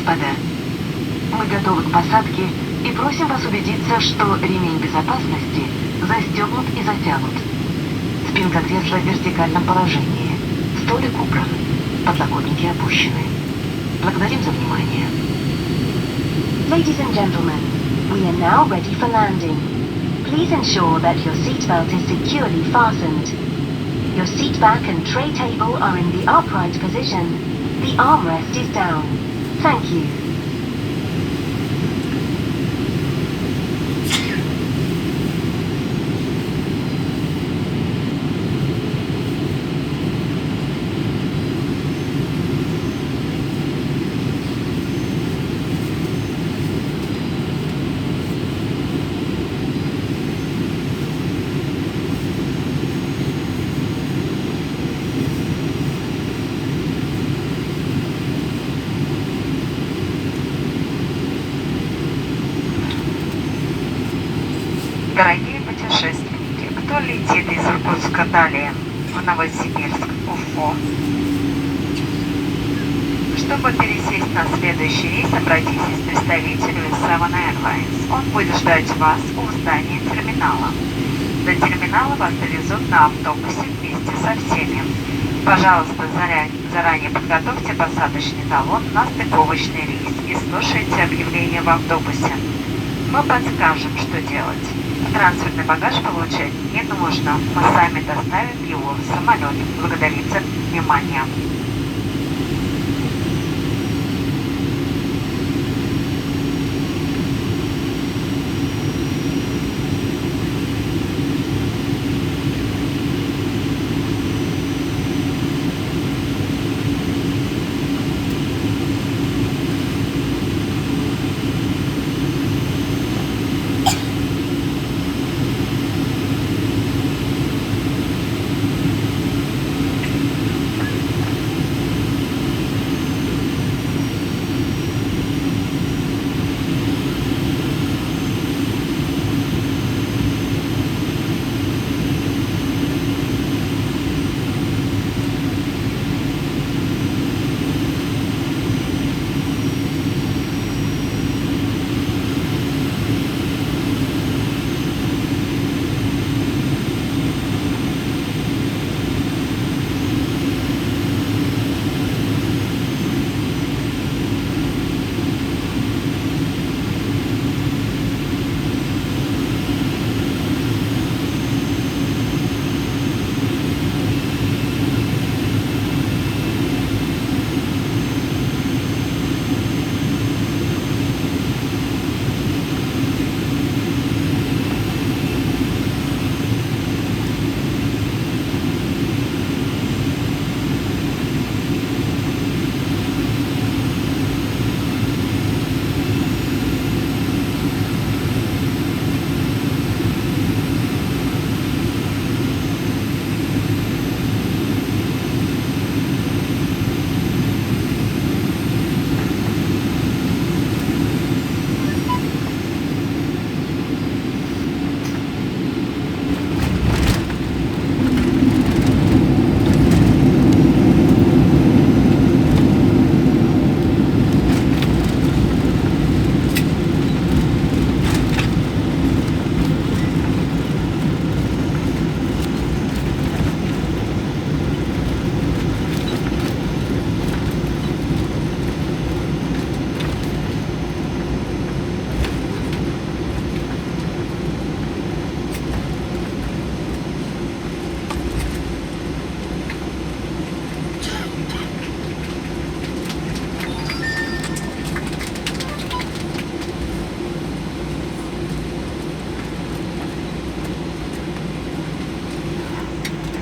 господа. Мы готовы к посадке и просим вас убедиться, что ремень безопасности застегнут и затянут. Спинка кресла в вертикальном положении. Столик убран. Подлокотники опущены. Благодарим за внимание. Ladies and gentlemen, we are now ready for landing. Please ensure that your seatbelt is securely fastened. Your seat back and tray table are in the upright position. The armrest is down. Thank you. Дорогие путешественники, кто летит из Иркутска далее в Новосибирск, Уфу? Чтобы пересесть на следующий рейс, обратитесь к представителю Seven Airlines. Он будет ждать вас у здания терминала. До терминала вас довезут на автобусе вместе со всеми. Пожалуйста, заранее подготовьте посадочный талон на стыковочный рейс и слушайте объявление в автобусе. Мы подскажем, что делать. Трансферный багаж получать не нужно. Мы сами доставим его в самолет. Благодарим за внимание.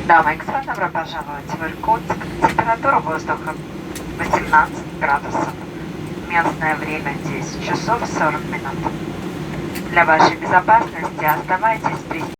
Дамы и господа, добро пожаловать в Иркутск. Температура воздуха 18 градусов. Местное время 10 часов 40 минут. Для вашей безопасности оставайтесь при